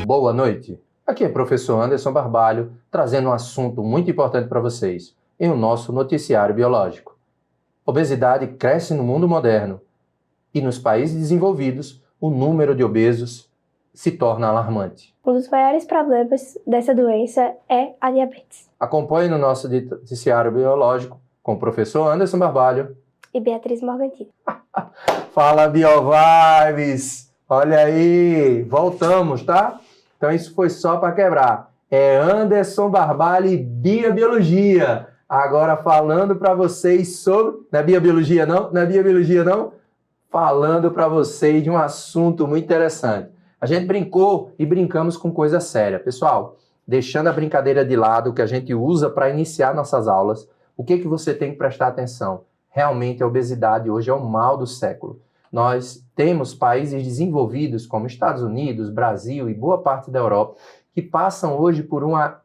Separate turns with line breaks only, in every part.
Boa noite. Aqui é o professor Anderson Barbalho, trazendo um assunto muito importante para vocês em o nosso noticiário biológico. Obesidade cresce no mundo moderno e nos países desenvolvidos o número de obesos se torna alarmante.
Um dos maiores problemas dessa doença é a diabetes.
Acompanhe no nosso noticiário biológico com o professor Anderson Barbalho
E Beatriz Morgantini.
Fala, BioVibes! Olha aí, voltamos, tá? Então isso foi só para quebrar. É Anderson Barbalho e Biobiologia. Agora falando para vocês sobre... Não é Biobiologia não? Não é Biobiologia não? Falando para vocês de um assunto muito interessante. A gente brincou e brincamos com coisa séria. Pessoal, deixando a brincadeira de lado que a gente usa para iniciar nossas aulas, o que você tem que prestar atenção? Realmente a obesidade hoje é o mal do século. Nós temos países desenvolvidos como Estados Unidos, Brasil e boa parte da Europa que passam hoje por uma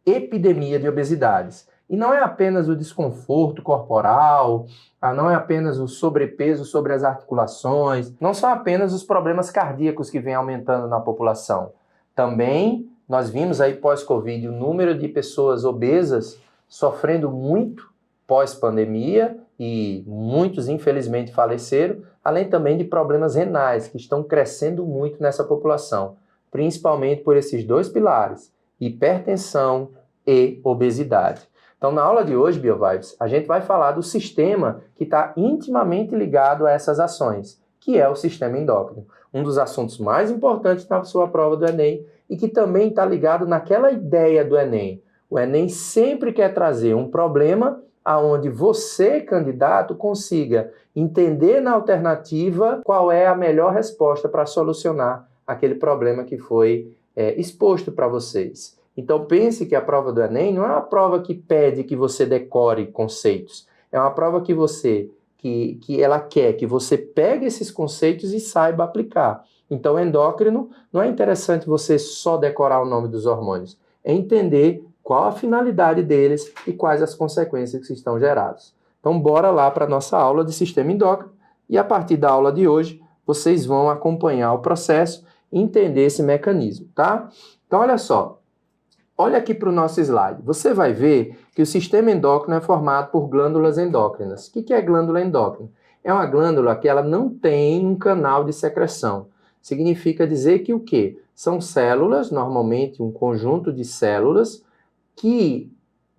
epidemia de obesidades. E não é apenas o desconforto corporal, não é apenas o sobrepeso sobre as articulações, não são apenas os problemas cardíacos que vêm aumentando na população. Também nós vimos aí pós-Covid o número de pessoas obesas sofrendo muito pós-pandemia e muitos infelizmente faleceram, além também de problemas renais que estão crescendo muito nessa população, principalmente por esses dois pilares, hipertensão e obesidade. Então, na aula de hoje, BioVibes, a gente vai falar do sistema que está intimamente ligado a essas ações, que é o sistema endócrino. Um dos assuntos mais importantes na sua prova do Enem e que também está ligado naquela ideia do Enem. O Enem sempre quer trazer um problema aonde você, candidato, consiga entender na alternativa qual é a melhor resposta para solucionar aquele problema que foi exposto para vocês. Então pense que a prova do Enem não é uma prova que pede que você decore conceitos, é uma prova que ela quer que você pegue esses conceitos e saiba aplicar. Então endócrino não é interessante você só decorar o nome dos hormônios, é entender qual a finalidade deles e quais as consequências que estão geradas. Então bora lá para a nossa aula de sistema endócrino e a partir da aula de hoje vocês vão acompanhar o processo e entender esse mecanismo, tá? Então olha só. Olha aqui para o nosso slide. Você vai ver que o sistema endócrino é formado por glândulas endócrinas. O que é glândula endócrina? É uma glândula que ela não tem um canal de secreção. Significa dizer que o quê? São células, normalmente um conjunto de células, que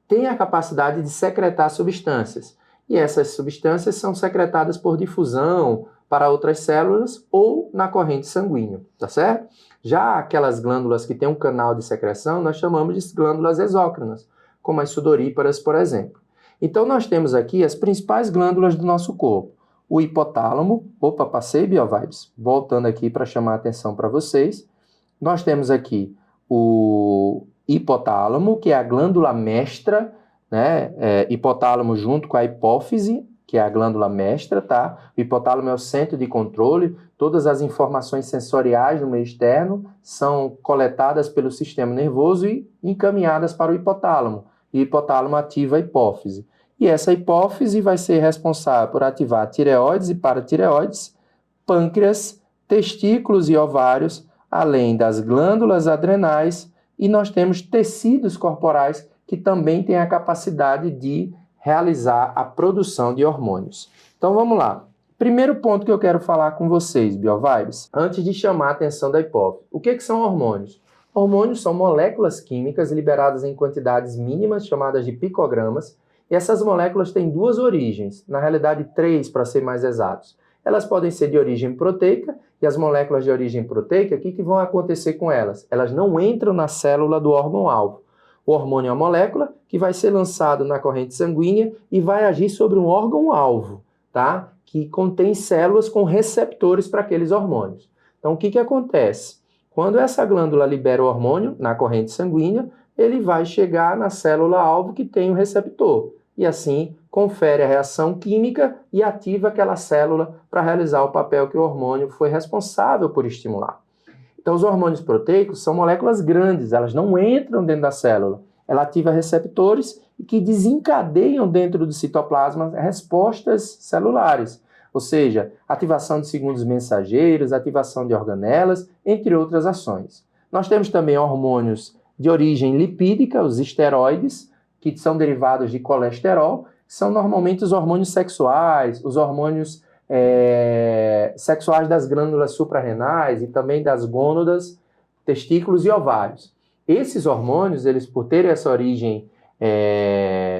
tem a capacidade de secretar substâncias. E essas substâncias são secretadas por difusão para outras células ou na corrente sanguínea, tá certo? Já aquelas glândulas que têm um canal de secreção, nós chamamos de glândulas exócrinas, como as sudoríparas, por exemplo. Então, nós temos aqui as principais glândulas do nosso corpo. O hipotálamo, passei, BioVibes, voltando aqui para chamar a atenção para vocês. Nós temos aqui o hipotálamo, que é a glândula mestra, né? Hipotálamo junto com a hipófise, que é a glândula mestra, tá? O hipotálamo é o centro de controle, todas as informações sensoriais do meio externo são coletadas pelo sistema nervoso e encaminhadas para o hipotálamo. E o hipotálamo ativa a hipófise. E essa hipófise vai ser responsável por ativar tireoides e paratireoides, pâncreas, testículos e ovários, além das glândulas adrenais, e nós temos tecidos corporais que também têm a capacidade de realizar a produção de hormônios. Então vamos lá. Primeiro ponto que eu quero falar com vocês, BioVibes, antes de chamar a atenção da hipófise. O que são hormônios? Hormônios são moléculas químicas liberadas em quantidades mínimas, chamadas de picogramas, e essas moléculas têm duas origens, na realidade três para ser mais exatos. Elas podem ser de origem proteica, e as moléculas de origem proteica, o que vão acontecer com elas? Elas não entram na célula do órgão-alvo. O hormônio é uma molécula que vai ser lançado na corrente sanguínea e vai agir sobre um órgão-alvo, tá? Que contém células com receptores para aqueles hormônios. Então, o que acontece? Quando essa glândula libera o hormônio na corrente sanguínea, ele vai chegar na célula-alvo que tem o receptor. E assim, confere a reação química e ativa aquela célula para realizar o papel que o hormônio foi responsável por estimular. Então, os hormônios proteicos são moléculas grandes, elas não entram dentro da célula. Ela ativa receptores que desencadeiam dentro do citoplasma respostas celulares, ou seja, ativação de segundos mensageiros, ativação de organelas, entre outras ações. Nós temos também hormônios de origem lipídica, os esteroides, que são derivados de colesterol, que são normalmente os hormônios sexuais, os hormônios sexuais das glândulas suprarrenais e também das gônadas, testículos e ovários. Esses hormônios, eles por terem essa origem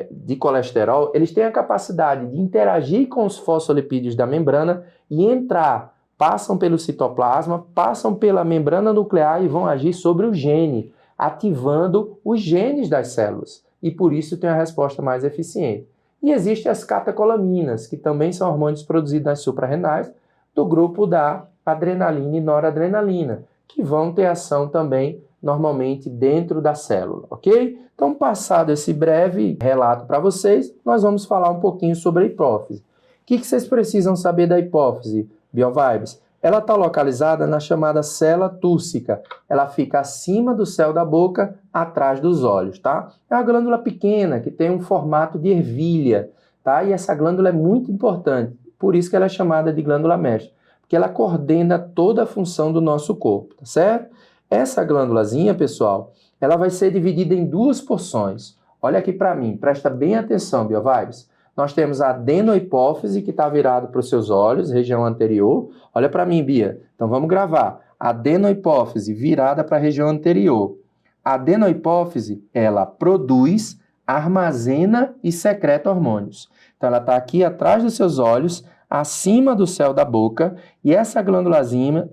de colesterol, eles têm a capacidade de interagir com os fosfolipídios da membrana e entrar, passam pelo citoplasma, passam pela membrana nuclear e vão agir sobre o gene, ativando os genes das células. E por isso tem a resposta mais eficiente. E existem as catecolaminas, que também são hormônios produzidos nas suprarrenais, do grupo da adrenalina e noradrenalina, que vão ter ação também normalmente dentro da célula, ok? Então, passado esse breve relato para vocês, nós vamos falar um pouquinho sobre a hipófise. O que vocês precisam saber da hipófise, BioVibes? Ela está localizada na chamada célula túrcica. Ela fica acima do céu da boca, atrás dos olhos, tá? É uma glândula pequena, que tem um formato de ervilha, tá? E essa glândula é muito importante, por isso que ela é chamada de glândula mestra, porque ela coordena toda a função do nosso corpo, tá certo? Essa glândulazinha, pessoal, ela vai ser dividida em duas porções. Olha aqui para mim, presta bem atenção, BioVibes. Nós temos a adenohipófise, que está virado para os seus olhos, região anterior. Olha para mim, Bia. Então vamos gravar. Adenohipófise virada para a região anterior. A adenohipófise, ela produz, armazena e secreta hormônios. Então ela está aqui atrás dos seus olhos, acima do céu da boca, e essa glândulazinha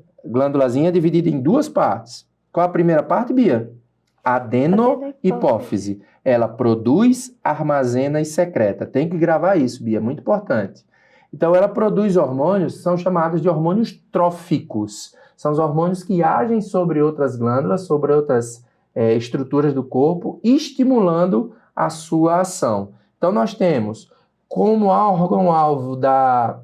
é dividida em duas partes. Qual a primeira parte, Bia? Adenohipófise. Ela produz, armazena e secreta. Tem que gravar isso, Bia, muito importante. Então, ela produz hormônios que são chamados de hormônios tróficos. São os hormônios que agem sobre outras glândulas, sobre outras estruturas do corpo, estimulando a sua ação. Então, nós temos como órgão-alvo da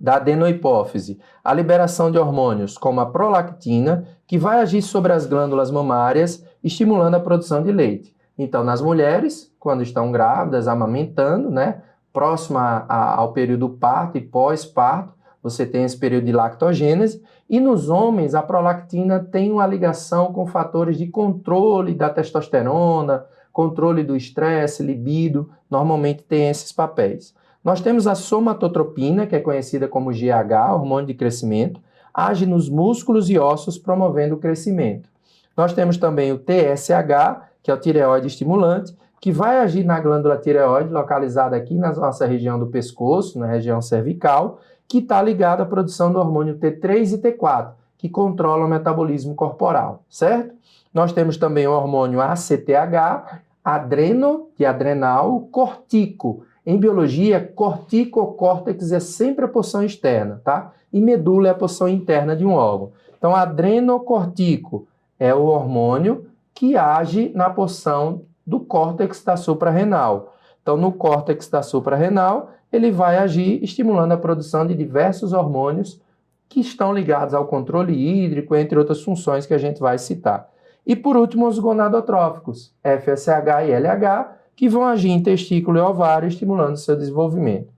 adenohipófise a liberação de hormônios como a prolactina, que vai agir sobre as glândulas mamárias, estimulando a produção de leite. Então, nas mulheres, quando estão grávidas, amamentando, né, próxima ao período parto e pós-parto, você tem esse período de lactogênese, e nos homens a prolactina tem uma ligação com fatores de controle da testosterona, controle do estresse, libido, normalmente tem esses papéis. Nós temos a somatotropina, que é conhecida como GH, hormônio de crescimento, age nos músculos e ossos promovendo o crescimento. Nós temos também o TSH, que é o tireoide estimulante, que vai agir na glândula tireoide, localizada aqui na nossa região do pescoço, na região cervical, que está ligado à produção do hormônio T3 e T4, que controlam o metabolismo corporal, certo? Nós temos também o hormônio ACTH, adreno, de adrenal, cortico. Em biologia, corticocórtex é sempre a porção externa, tá? E medula é a porção interna de um órgão. Então, adrenocortico é o hormônio que age na porção do córtex da suprarrenal. Então, no córtex da suprarrenal, ele vai agir estimulando a produção de diversos hormônios que estão ligados ao controle hídrico, entre outras funções que a gente vai citar. E, por último, os gonadotróficos, FSH e LH, que vão agir em testículo e ovário, estimulando seu desenvolvimento.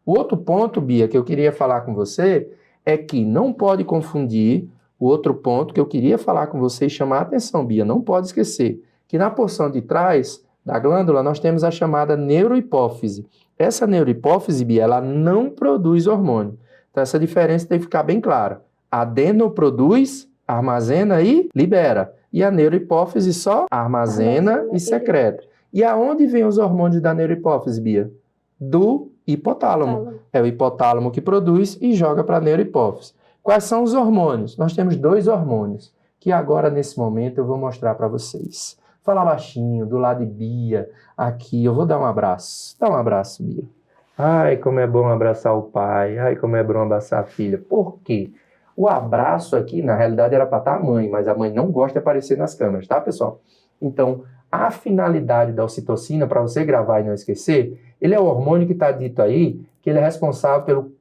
O outro ponto, Bia, que eu queria falar com você, é que não pode confundir o outro ponto que eu queria falar com você e chamar a atenção, Bia, não pode esquecer, que na porção de trás da glândula nós temos a chamada neurohipófise. Essa neurohipófise, Bia, ela não produz hormônio. Então essa diferença tem que ficar bem clara. A adeno produz, armazena e libera. E a neurohipófise só armazena e secreta. E aonde vem os hormônios da neurohipófise, Bia? Do hipotálamo. É o hipotálamo que produz e joga para a neurohipófise. Quais são os hormônios? Nós temos 2 hormônios, que agora, nesse momento, eu vou mostrar para vocês. Fala baixinho, do lado de Bia, aqui, eu vou dar um abraço. Dá um abraço, Bia. Ai, como é bom abraçar o pai, ai, como é bom abraçar a filha. Por quê? O abraço aqui, na realidade, era para estar a mãe, mas a mãe não gosta de aparecer nas câmeras, tá, pessoal? Então, a finalidade da ocitocina, para você gravar e não esquecer, ele é o hormônio que está dito aí, que ele é responsável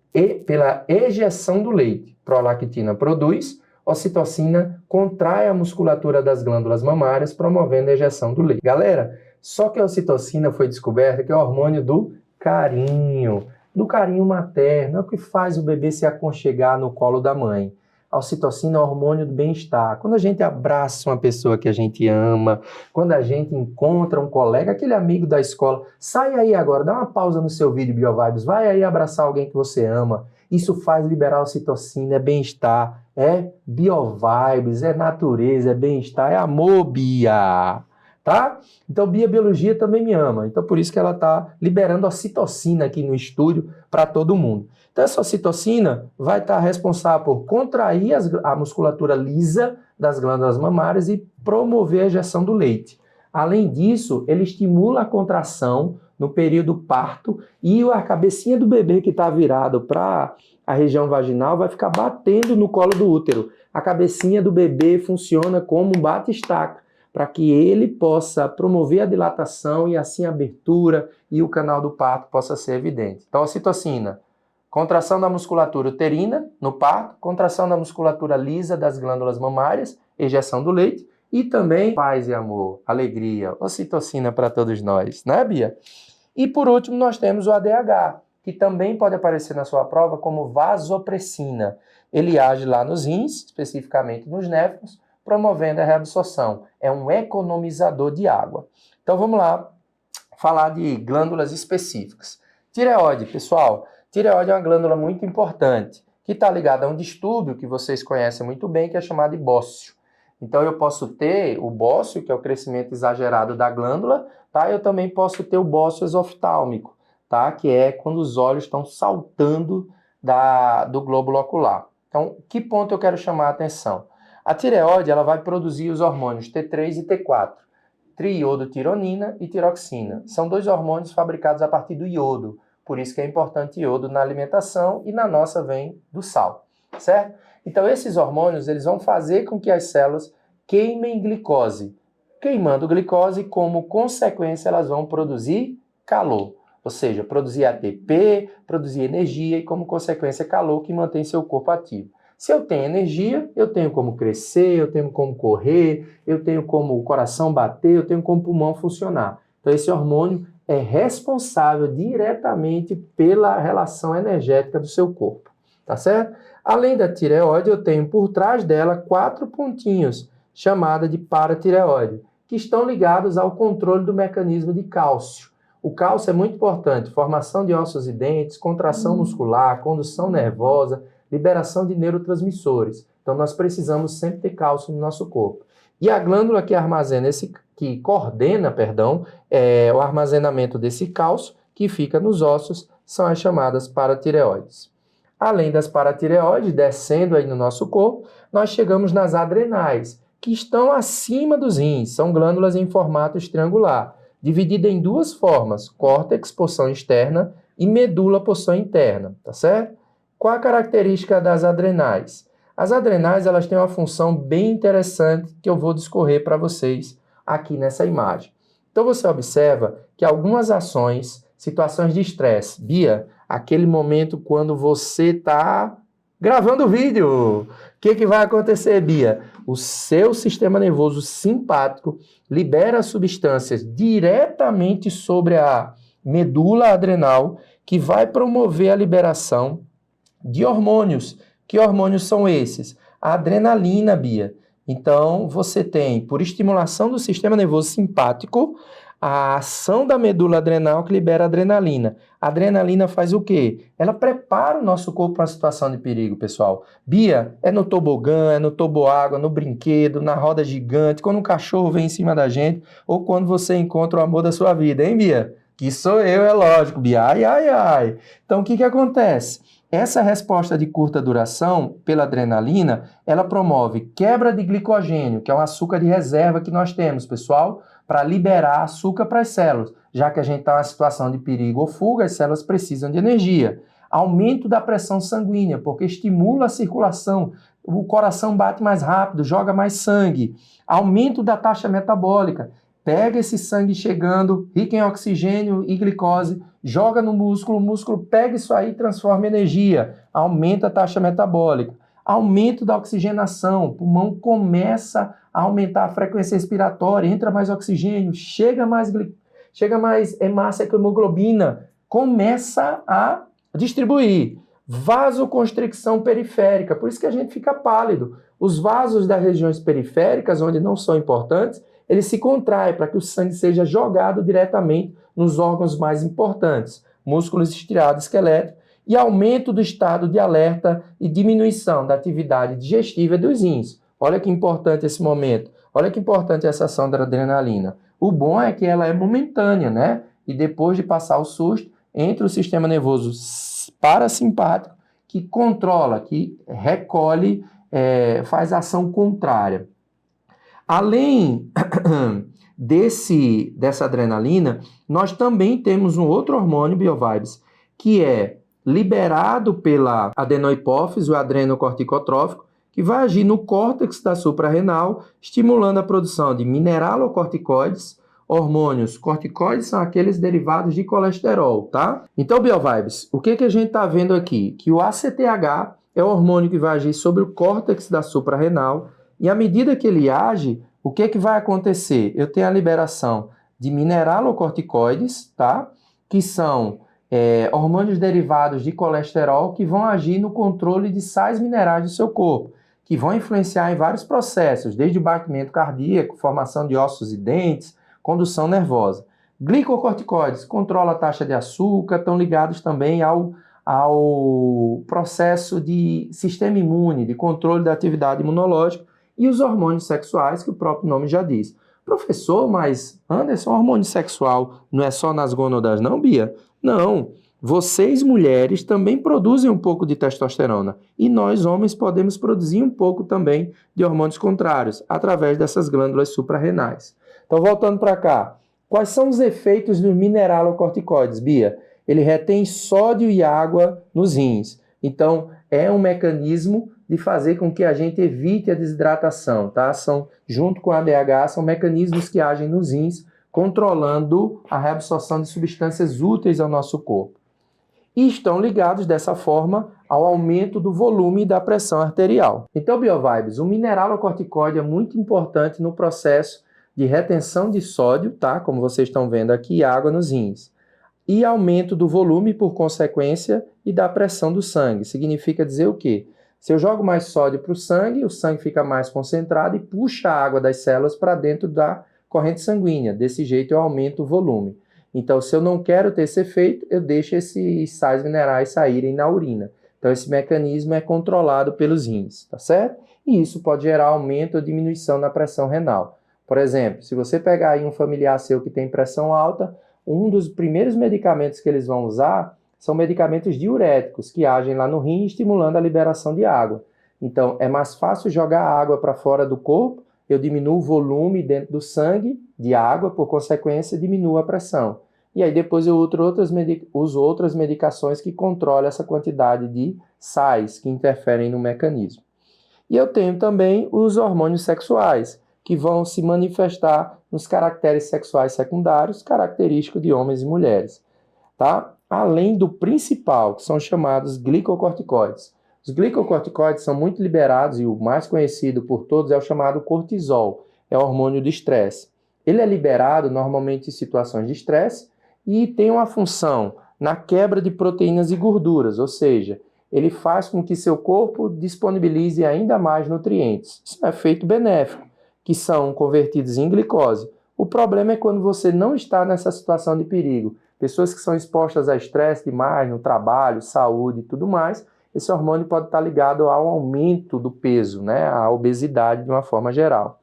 pela ejeção do leite. Prolactina produz, ocitocina contrai a musculatura das glândulas mamárias, promovendo a ejeção do leite. Galera, só que a ocitocina foi descoberta que é o hormônio do carinho materno, é o que faz o bebê se aconchegar no colo da mãe. A ocitocina é o hormônio do bem-estar. Quando a gente abraça uma pessoa que a gente ama, quando a gente encontra um colega, aquele amigo da escola, sai aí agora, dá uma pausa no seu vídeo BioVibes, vai aí abraçar alguém que você ama. Isso faz liberar a ocitocina, é bem-estar, é BioVibes, é natureza, é bem-estar, é amor, Bia. Tá? Então, Bia Biologia também me ama. Então, por isso que ela está liberando a ocitocina aqui no estúdio para todo mundo. Então, essa ocitocina vai estar responsável por contrair a musculatura lisa das glândulas mamárias e promover a ejeção do leite. Além disso, ele estimula a contração no período parto e a cabecinha do bebê que está virado para a região vaginal vai ficar batendo no colo do útero. A cabecinha do bebê funciona como um bate-estaca, para que ele possa promover a dilatação e assim a abertura e o canal do parto possa ser evidente. Então, a ocitocina, contração da musculatura uterina no parto, contração da musculatura lisa das glândulas mamárias, ejeção do leite e também paz e amor, alegria, ocitocina para todos nós, né, Bia? E por último, nós temos o ADH, que também pode aparecer na sua prova como vasopressina. Ele age lá nos rins, especificamente nos néfrons, promovendo a reabsorção. É um economizador de água. Então vamos lá falar de glândulas específicas. Tireoide, pessoal. Tireoide é uma glândula muito importante, que está ligada a um distúrbio que vocês conhecem muito bem, que é chamado de bócio. Então eu posso ter o bócio, que é o crescimento exagerado da glândula, tá? Eu também posso ter o bócio exoftálmico, tá? Que é quando os olhos estão saltando do glóbulo ocular. Então, que ponto eu quero chamar a atenção? A tireoide ela vai produzir os hormônios T3 e T4, triiodotironina e tiroxina. São dois hormônios fabricados a partir do iodo, por isso que é importante iodo na alimentação e na nossa vem do sal, certo? Então esses hormônios eles vão fazer com que as células queimem glicose. Queimando glicose, como consequência, elas vão produzir calor, ou seja, produzir ATP, produzir energia e como consequência calor que mantém seu corpo ativo. Se eu tenho energia, eu tenho como crescer, eu tenho como correr, eu tenho como o coração bater, eu tenho como o pulmão funcionar. Então esse hormônio é responsável diretamente pela relação energética do seu corpo, tá certo? Além da tireoide, eu tenho por trás dela 4 pontinhos, chamada de paratireoide, que estão ligados ao controle do mecanismo de cálcio. O cálcio é muito importante, formação de ossos e dentes, contração muscular, condução nervosa, liberação de neurotransmissores. Então, nós precisamos sempre ter cálcio no nosso corpo. E a glândula que armazena que coordena, o armazenamento desse cálcio, que fica nos ossos, são as chamadas paratireoides. Além das paratireoides, descendo aí no nosso corpo, nós chegamos nas adrenais, que estão acima dos rins, são glândulas em formato triangular, dividida em 2 formas, córtex, porção externa, e medula, porção interna, tá certo? Qual a característica das adrenais? As adrenais elas têm uma função bem interessante que eu vou discorrer para vocês aqui nessa imagem. Então você observa que algumas ações, situações de estresse, Bia, aquele momento quando você está gravando o vídeo, o que vai acontecer, Bia? O seu sistema nervoso simpático libera substâncias diretamente sobre a medula adrenal que vai promover a liberação de hormônios. Que hormônios são esses? A adrenalina, Bia. Então, você tem, por estimulação do sistema nervoso simpático, a ação da medula adrenal que libera adrenalina. A adrenalina faz o quê? Ela prepara o nosso corpo para uma situação de perigo, pessoal. Bia, é no tobogã, é no toboágua, no brinquedo, na roda gigante, quando um cachorro vem em cima da gente, ou quando você encontra o amor da sua vida, hein, Bia? Que sou eu, é lógico, Bia. Ai, ai, ai. Então, o que acontece? Essa resposta de curta duração pela adrenalina, ela promove quebra de glicogênio, que é um açúcar de reserva que nós temos, pessoal, para liberar açúcar para as células. Já que a gente está em uma situação de perigo ou fuga, as células precisam de energia. Aumento da pressão sanguínea, porque estimula a circulação, o coração bate mais rápido, joga mais sangue. Aumento da taxa metabólica. Pega esse sangue chegando, rico em oxigênio e glicose, joga no músculo, o músculo pega isso aí e transforma em energia, aumenta a taxa metabólica. Aumento da oxigenação, o pulmão começa a aumentar a frequência respiratória, entra mais oxigênio, chega mais hemácia com hemoglobina, começa a distribuir. Vasoconstricção periférica, por isso que a gente fica pálido. Os vasos das regiões periféricas, onde não são importantes, eles se contraem para que o sangue seja jogado diretamente nos órgãos mais importantes, músculos estriados esqueléticos, e aumento do estado de alerta e diminuição da atividade digestiva dos rins. Olha que importante esse momento, olha que importante essa ação da adrenalina. O bom é que ela é momentânea, né? E depois de passar o susto, entra o sistema nervoso parasimpático, que controla, que recolhe, faz ação contrária. Além dessa adrenalina, nós também temos um outro hormônio, Biovibes, que é liberado pela adenohipófise, o adrenocorticotrófico, que vai agir no córtex da suprarrenal, estimulando a produção de mineralocorticoides. Hormônios corticoides são aqueles derivados de colesterol, tá? Então, Biovibes, o que a gente está vendo aqui? Que o ACTH é o hormônio que vai agir sobre o córtex da suprarrenal, e à medida que ele age, o que vai acontecer? Eu tenho a liberação de mineralocorticoides, tá? Que são hormônios derivados de colesterol que vão agir no controle de sais minerais do seu corpo, que vão influenciar em vários processos, desde o batimento cardíaco, formação de ossos e dentes, condução nervosa. Glicocorticoides controlam a taxa de açúcar, estão ligados também ao processo de sistema imune, de controle da atividade imunológica, e os hormônios sexuais, que o próprio nome já diz. Professor, mas Anderson, hormônio sexual não é só nas gônadas não, Bia? Não. Vocês, mulheres, também produzem um pouco de testosterona. E nós, homens, podemos produzir um pouco também de hormônios contrários, através dessas glândulas suprarrenais. Então, voltando para cá. Quais são os efeitos dos mineralocorticoides, Bia? Ele retém sódio e água nos rins. Então, é um mecanismo de fazer com que a gente evite a desidratação, tá? Junto com a ADH, são mecanismos que agem nos rins, controlando a reabsorção de substâncias úteis ao nosso corpo. E estão ligados, dessa forma, ao aumento do volume e da pressão arterial. Então, Biovibes, o mineralocorticoide é muito importante no processo de retenção de sódio, tá? Como vocês estão vendo aqui, e água nos rins. E aumento do volume, por consequência, e da pressão do sangue. Significa dizer o quê? Se eu jogo mais sódio para o sangue fica mais concentrado e puxa a água das células para dentro da corrente sanguínea. Desse jeito eu aumento o volume. Então, se eu não quero ter esse efeito, eu deixo esses sais minerais saírem na urina. Então, esse mecanismo é controlado pelos rins, tá certo? E isso pode gerar aumento ou diminuição na pressão renal. Por exemplo, se você pegar aí um familiar seu que tem pressão alta, um dos primeiros medicamentos que eles vão usar são medicamentos diuréticos, que agem lá no rim, estimulando a liberação de água. Então, é mais fácil jogar água para fora do corpo, eu diminuo o volume dentro do sangue de água, por consequência, diminuo a pressão. E aí depois eu uso outras medicações que controlam essa quantidade de sais que interferem no mecanismo. E eu tenho também os hormônios sexuais, que vão se manifestar nos caracteres sexuais secundários, característicos de homens e mulheres, tá? Além do principal, que são chamados glicocorticoides. Os glicocorticoides são muito liberados e o mais conhecido por todos é o chamado cortisol, é o hormônio do estresse. Ele é liberado normalmente em situações de estresse e tem uma função na quebra de proteínas e gorduras, ou seja, ele faz com que seu corpo disponibilize ainda mais nutrientes. Isso é um efeito benéfico, que são convertidos em glicose. O problema é quando você não está nessa situação de perigo. Pessoas que são expostas a estresse demais no trabalho, saúde e tudo mais, esse hormônio pode estar ligado ao aumento do peso, né? À obesidade de uma forma geral.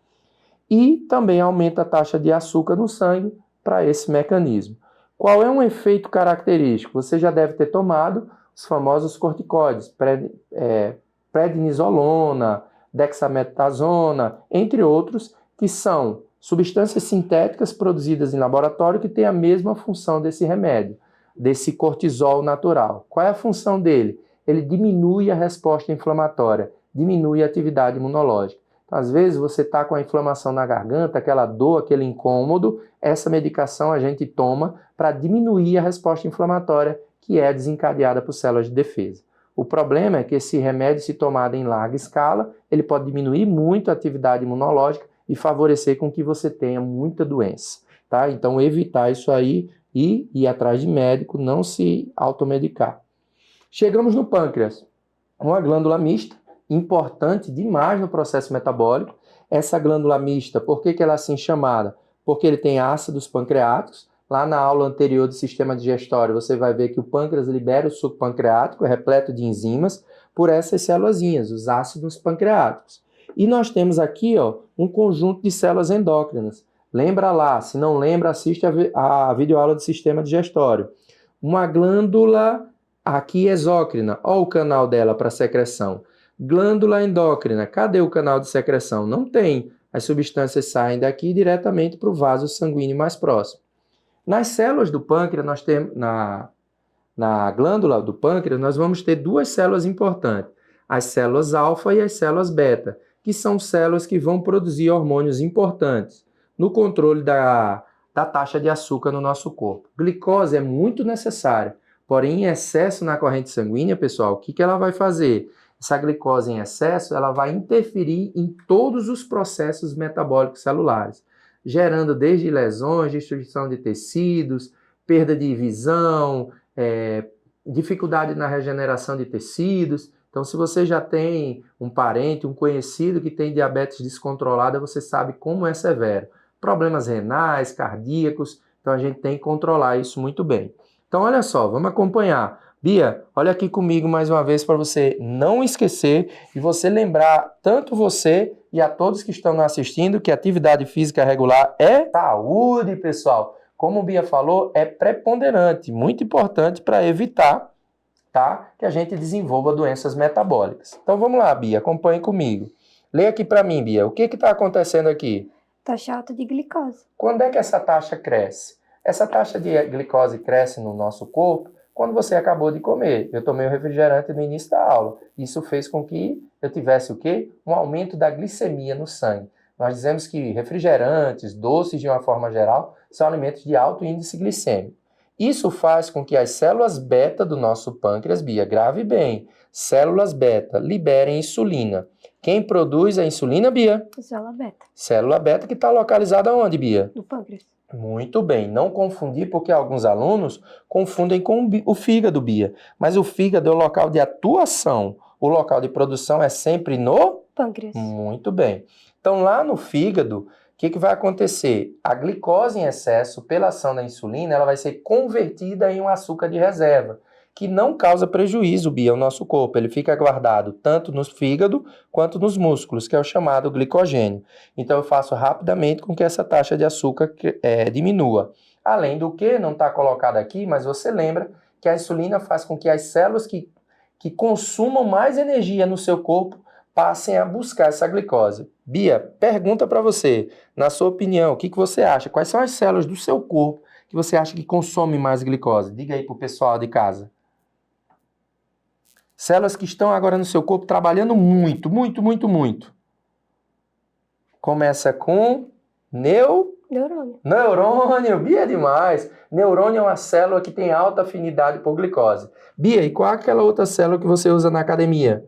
E também aumenta a taxa de açúcar no sangue para esse mecanismo. Qual é um efeito característico? Você já deve ter tomado os famosos corticoides, prednisolona, dexametasona, entre outros, que são substâncias sintéticas produzidas em laboratório que têm a mesma função desse remédio, desse cortisol natural. Qual é a função dele? Ele diminui a resposta inflamatória, diminui a atividade imunológica. Então, às vezes você está com a inflamação na garganta, aquela dor, aquele incômodo, essa medicação a gente toma para diminuir a resposta inflamatória que é desencadeada por células de defesa. O problema é que esse remédio, se tomado em larga escala, ele pode diminuir muito a atividade imunológica e favorecer com que você tenha muita doença, tá? Então, evitar isso aí e ir atrás de médico, não se automedicar. Chegamos no pâncreas, uma glândula mista, importante demais no processo metabólico. Essa glândula mista, por que ela é assim chamada? Porque ele tem ácidos pancreáticos. Lá na aula anterior do sistema digestório, você vai ver que o pâncreas libera o suco pancreático, é repleto de enzimas, por essas célulazinhas, os ácidos pancreáticos. E nós temos aqui um conjunto de células endócrinas. Lembra lá, se não lembra, assiste a videoaula do sistema digestório. Uma glândula aqui exócrina, olha o canal dela para secreção. Glândula endócrina, cadê o canal de secreção? Não tem. As substâncias saem daqui diretamente para o vaso sanguíneo mais próximo. Nas células do pâncreas, nós temos, na glândula do pâncreas, nós vamos ter duas células importantes. As células alfa e as células beta, que são células que vão produzir hormônios importantes no controle da taxa de açúcar no nosso corpo. Glicose é muito necessária, porém em excesso na corrente sanguínea, pessoal, o que ela vai fazer? Essa glicose em excesso, ela vai interferir em todos os processos metabólicos celulares, gerando desde lesões, destruição de tecidos, perda de visão, dificuldade na regeneração de tecidos. Então, se você já tem um parente, um conhecido que tem diabetes descontrolada, você sabe como é severo. Problemas renais, cardíacos, então a gente tem que controlar isso muito bem. Então, olha só, vamos acompanhar. Bia, olha aqui comigo mais uma vez para você não esquecer e você lembrar, tanto você e a todos que estão nos assistindo, que atividade física regular é saúde, pessoal. Como o Bia falou, é preponderante, muito importante para evitar, tá, que a gente desenvolva doenças metabólicas. Então vamos lá, Bia, acompanhe comigo. Lê aqui para mim, Bia, o que está acontecendo aqui?
Taxa alta de glicose.
Quando é que essa taxa cresce? Essa taxa de glicose cresce no nosso corpo quando você acabou de comer. Eu tomei o refrigerante no início da aula. Isso fez com que eu tivesse o quê? Um aumento da glicemia no sangue. Nós dizemos que refrigerantes, doces de uma forma geral, são alimentos de alto índice glicêmico. Isso faz com que as células beta do nosso pâncreas, Bia, grave bem, células beta liberem insulina. Quem produz a insulina, Bia?
Célula beta.
Célula beta que está localizada onde, Bia?
No pâncreas.
Muito bem, não confundir, porque alguns alunos confundem com o fígado, Bia. Mas o fígado é o local de atuação, o local de produção é sempre no
pâncreas.
Muito bem. Então, lá no fígado, o que vai acontecer? A glicose em excesso, pela ação da insulina, ela vai ser convertida em um açúcar de reserva, que não causa prejuízo, Bia, ao nosso corpo. Ele fica guardado tanto no fígado quanto nos músculos, que é o chamado glicogênio. Então, eu faço rapidamente com que essa taxa de açúcar diminua. Além do que, não está colocado aqui, mas você lembra que a insulina faz com que as células que consumam mais energia no seu corpo passem a buscar essa glicose. Bia, pergunta para você, na sua opinião, o que você acha? Quais são as células do seu corpo que você acha que consomem mais glicose? Diga aí para o pessoal de casa. Células que estão agora no seu corpo trabalhando muito, muito, muito, muito. Começa com
Neurônio.
Neurônio, Bia, é demais. Neurônio é uma célula que tem alta afinidade por glicose. Bia, e qual é aquela outra célula que você usa na academia?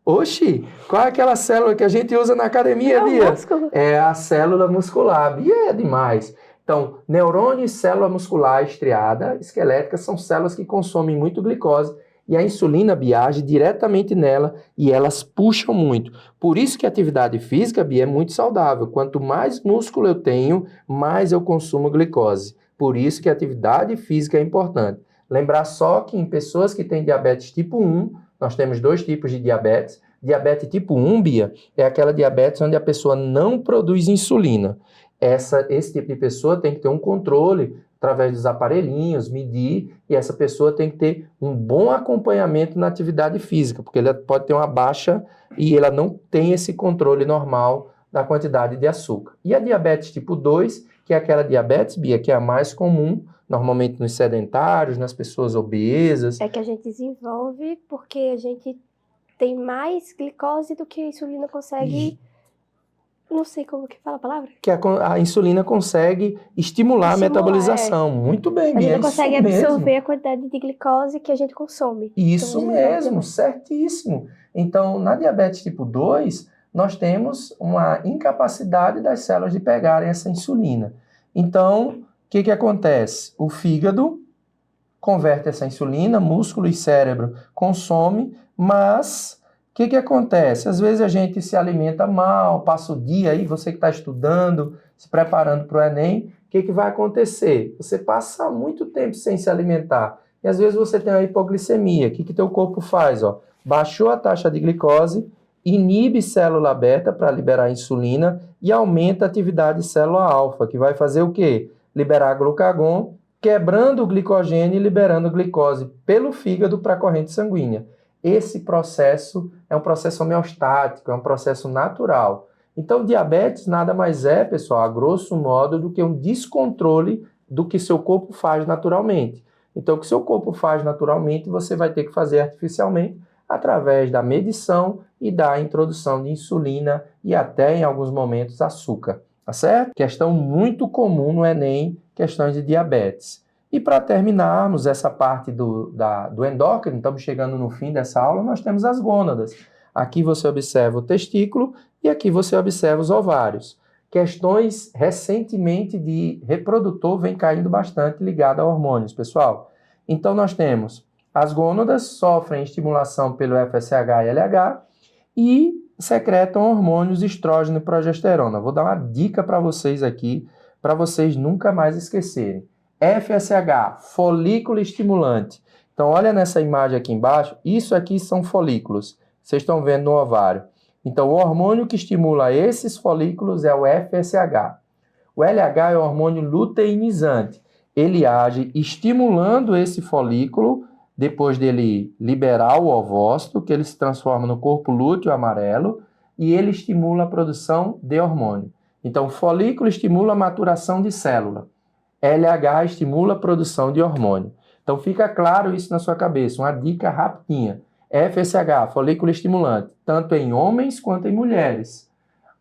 Oxi, qual é aquela célula que a gente usa na academia, Bia?
Músculo.
É a célula muscular. Bia, é demais. Então, neurônio e célula muscular estriada, esquelética, são células que consomem muito glicose e a insulina, Bia, age diretamente nela e elas puxam muito. Por isso que a atividade física, Bia, é muito saudável. Quanto mais músculo eu tenho, mais eu consumo glicose. Por isso que a atividade física é importante. Lembrar só que em pessoas que têm diabetes tipo 1, nós temos dois tipos de diabetes. Diabetes tipo 1, Bia, é aquela diabetes onde a pessoa não produz insulina. Esse tipo de pessoa tem que ter um controle através dos aparelhinhos, medir, e essa pessoa tem que ter um bom acompanhamento na atividade física, porque ela pode ter uma baixa e ela não tem esse controle normal da quantidade de açúcar. E a diabetes tipo 2, que é aquela diabetes, Bia, que é a mais comum, normalmente nos sedentários, nas pessoas obesas.
É que a gente desenvolve porque a gente tem mais glicose do que a insulina consegue... Não sei como que fala a palavra.
Que a insulina consegue estimular a metabolização. Muito bem, Bia.
A gente consegue absorver a quantidade de glicose que a gente consome.
Isso então, mesmo, certíssimo. Então, na diabetes tipo 2, nós temos uma incapacidade das células de pegarem essa insulina. Então, o que acontece? O fígado converte essa insulina, músculo e cérebro consome, mas o que acontece? Às vezes a gente se alimenta mal, passa o dia aí, você que está estudando, se preparando para o Enem, o que vai acontecer? Você passa muito tempo sem se alimentar e às vezes você tem a hipoglicemia. O que teu corpo faz? Ó? Baixou a taxa de glicose, inibe célula beta para liberar insulina e aumenta a atividade de célula alfa, que vai fazer o quê? Liberar glucagon, quebrando o glicogênio e liberando glicose pelo fígado para a corrente sanguínea. Esse processo é um processo homeostático, é um processo natural. Então, diabetes nada mais é, pessoal, a grosso modo, do que um descontrole do que seu corpo faz naturalmente. Então, o que seu corpo faz naturalmente, você vai ter que fazer artificialmente através da medição e da introdução de insulina e até, em alguns momentos, açúcar. Tá certo? Questão muito comum no Enem, questões de diabetes. E para terminarmos essa parte do endócrino, estamos chegando no fim dessa aula, nós temos as gônadas. Aqui você observa o testículo e aqui você observa os ovários. Questões recentemente de reprodutor vem caindo bastante ligada a hormônios, pessoal. Então nós temos as gônadas sofrem estimulação pelo FSH e LH e secretam hormônios estrógeno e progesterona. Vou dar uma dica para vocês aqui, para vocês nunca mais esquecerem. FSH, folículo estimulante. Então, olha nessa imagem aqui embaixo, isso aqui são folículos. Vocês estão vendo no ovário. Então, o hormônio que estimula esses folículos é o FSH. O LH é o hormônio luteinizante. Ele age estimulando esse folículo, depois dele liberar o ovócito, que ele se transforma no corpo lúteo amarelo, e ele estimula a produção de hormônio. Então, o folículo estimula a maturação de célula. LH estimula a produção de hormônio. Então, fica claro isso na sua cabeça. Uma dica rapidinha. FSH, folículo estimulante, tanto em homens quanto em mulheres.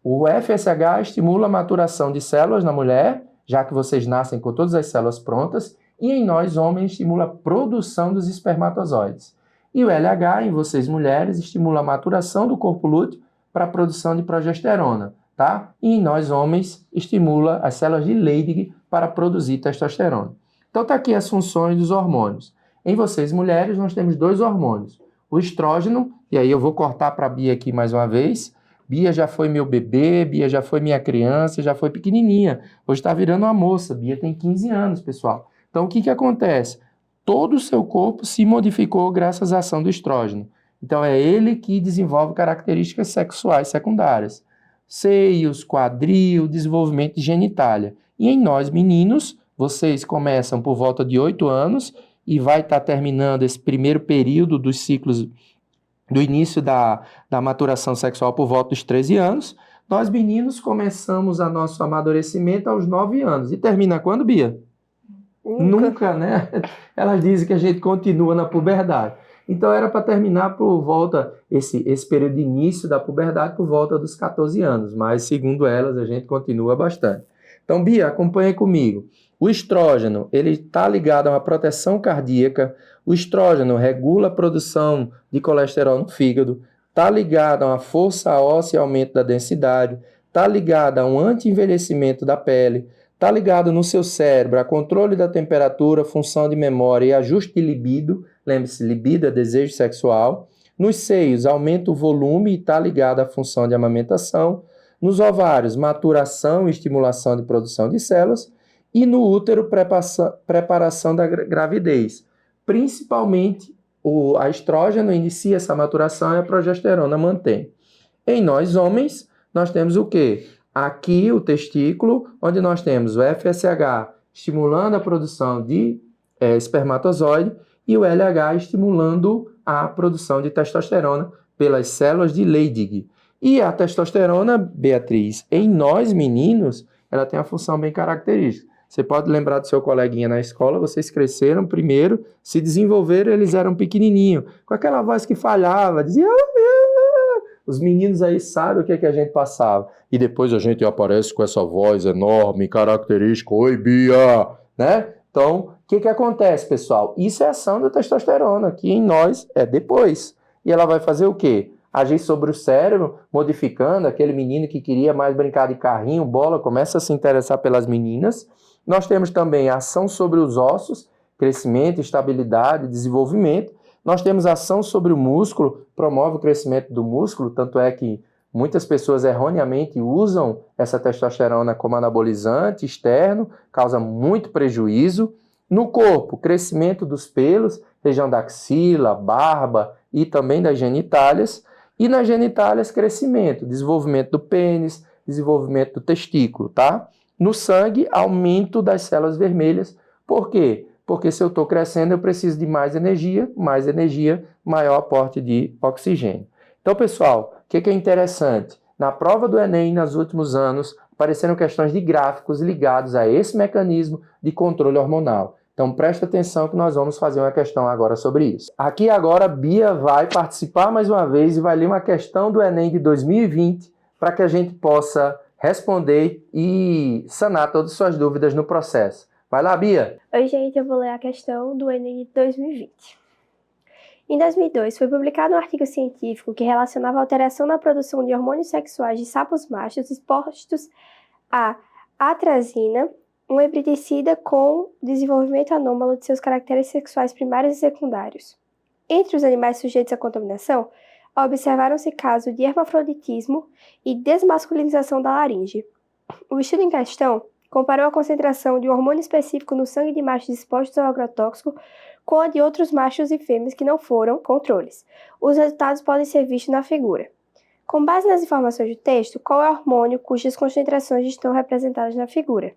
O FSH estimula a maturação de células na mulher, já que vocês nascem com todas as células prontas, e em nós, homens, estimula a produção dos espermatozoides. E o LH, em vocês, mulheres, estimula a maturação do corpo lúteo para a produção de progesterona, tá? E em nós, homens, estimula as células de Leydig para produzir testosterona. Então, tá aqui as funções dos hormônios. Em vocês, mulheres, nós temos dois hormônios. O estrógeno, e aí eu vou cortar para a Bia aqui mais uma vez. Bia já foi meu bebê, Bia já foi minha criança, já foi pequenininha. Hoje está virando uma moça. Bia tem 15 anos, pessoal. Então, o que acontece? Todo o seu corpo se modificou graças à ação do estrógeno. Então, é ele que desenvolve características sexuais secundárias. Seios, quadril, desenvolvimento de genitália. E em nós, meninos, vocês começam por volta de 8 anos e vai estar terminando esse primeiro período dos ciclos do início da maturação sexual por volta dos 13 anos. Nós, meninos, começamos o nosso amadurecimento aos 9 anos. E termina quando, Bia? Nunca, né? Elas dizem que a gente continua na puberdade. Então, era para terminar por volta, esse período de início da puberdade, por volta dos 14 anos. Mas, segundo elas, a gente continua bastante. Então, Bia, acompanha comigo. O estrógeno, ele está ligado a uma proteção cardíaca. O estrógeno regula a produção de colesterol no fígado. Está ligado a uma força óssea e aumento da densidade. Está ligado a um anti-envelhecimento da pele. Está ligado no seu cérebro a controle da temperatura, função de memória e ajuste de libido. Lembre-se, libido é desejo sexual. Nos seios, aumenta o volume e está ligado à função de amamentação. Nos ovários, maturação e estimulação de produção de células. E no útero, preparação da gravidez. Principalmente, a estrógeno inicia essa maturação e a progesterona mantém. Em nós, homens, nós temos o quê? Aqui o testículo, onde nós temos o FSH estimulando a produção de espermatozoide e o LH estimulando a produção de testosterona pelas células de Leydig. E a testosterona, Beatriz, em nós meninos, ela tem uma função bem característica. Você pode lembrar do seu coleguinha na escola, vocês cresceram primeiro, se desenvolveram, eles eram pequenininhos, com aquela voz que falhava, dizia... Os meninos aí sabem o que a gente passava. E depois a gente aparece com essa voz enorme, característica. Oi, Bia! Né? Então, o que acontece, pessoal? Isso é ação da testosterona, que em nós é depois. E ela vai fazer o quê? Agir sobre o cérebro, modificando aquele menino que queria mais brincar de carrinho, bola, começa a se interessar pelas meninas. Nós temos também a ação sobre os ossos, crescimento, estabilidade, desenvolvimento. Nós temos ação sobre o músculo, promove o crescimento do músculo, tanto é que muitas pessoas erroneamente usam essa testosterona como anabolizante externo, causa muito prejuízo. No corpo, crescimento dos pelos, região da axila, barba e também das genitálias. E nas genitálias, crescimento, desenvolvimento do pênis, desenvolvimento do testículo, tá? No sangue, aumento das células vermelhas. Por quê? Porque se eu estou crescendo, eu preciso de mais energia, maior aporte de oxigênio. Então, pessoal, o que é interessante? Na prova do Enem, nos últimos anos, apareceram questões de gráficos ligados a esse mecanismo de controle hormonal. Então, presta atenção que nós vamos fazer uma questão agora sobre isso. Aqui agora, Bia vai participar mais uma vez e vai ler uma questão do Enem de 2020 para que a gente possa responder e sanar todas as suas dúvidas no processo. Vai lá, Bia!
Oi, gente, eu vou ler a questão do Enem de 2020. Em 2002, foi publicado um artigo científico que relacionava a alteração na produção de hormônios sexuais de sapos machos expostos à atrazina, um herbicida com desenvolvimento anômalo de seus caracteres sexuais primários e secundários. Entre os animais sujeitos à contaminação, observaram-se casos de hermafroditismo e desmasculinização da laringe. O estudo em questão comparou a concentração de um hormônio específico no sangue de machos expostos ao agrotóxico com a de outros machos e fêmeas que não foram controles. Os resultados podem ser vistos na figura. Com base nas informações do texto, qual é o hormônio cujas concentrações estão representadas na figura?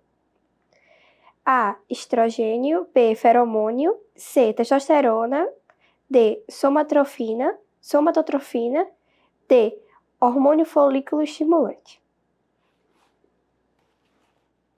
A. Estrogênio. B. Feromônio. C. Testosterona. D. Somatotrofina. D. Hormônio folículo estimulante.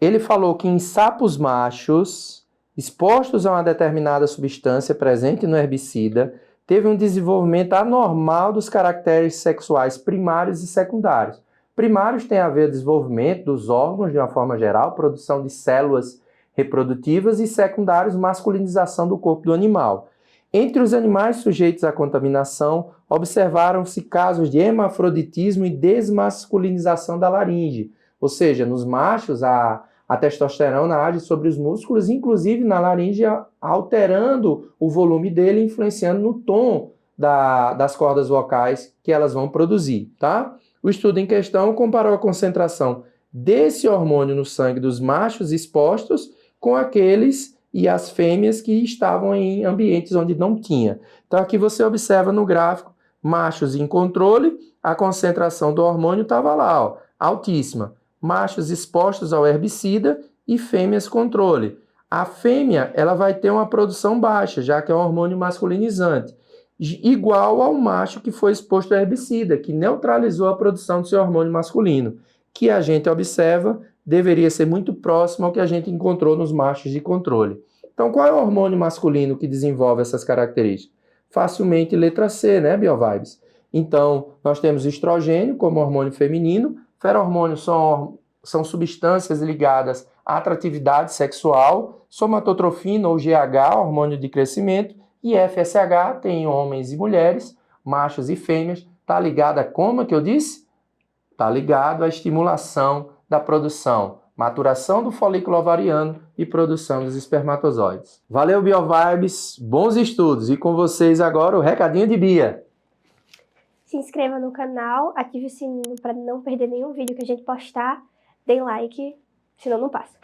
Ele falou que em sapos machos expostos a uma determinada substância presente no herbicida, teve um desenvolvimento anormal dos caracteres sexuais primários e secundários. Primários têm a ver com o desenvolvimento dos órgãos de uma forma geral, produção de células reprodutivas, e secundários, masculinização do corpo do animal. Entre os animais sujeitos à contaminação, observaram-se casos de hermafroditismo e desmasculinização da laringe, ou seja, nos machos a testosterona age sobre os músculos, inclusive na laringe, alterando o volume dele, influenciando no tom das cordas vocais que elas vão produzir, tá? O estudo em questão comparou a concentração desse hormônio no sangue dos machos expostos com aqueles e as fêmeas que estavam em ambientes onde não tinha. Então aqui você observa no gráfico, machos em controle, a concentração do hormônio estava lá, ó, altíssima. Machos expostos ao herbicida e fêmeas controle. A fêmea ela vai ter uma produção baixa, já que é um hormônio masculinizante, igual ao macho que foi exposto ao herbicida, que neutralizou a produção do seu hormônio masculino, que a gente observa deveria ser muito próximo ao que a gente encontrou nos machos de controle. Então, qual é o hormônio masculino que desenvolve essas características? Facilmente letra C, né, Biovibes? Então, nós temos estrogênio como hormônio feminino. Feromônios são substâncias ligadas à atratividade sexual, somatotrofina ou GH, hormônio de crescimento, e FSH tem homens e mulheres, machos e fêmeas, está ligado a como que eu disse? Está ligado à estimulação da produção, maturação do folículo ovariano e produção dos espermatozoides. Valeu, Biovibes, bons estudos, e com vocês agora o recadinho de Bia.
Se inscreva no canal, ative o sininho para não perder nenhum vídeo que a gente postar, dê like, senão não passa.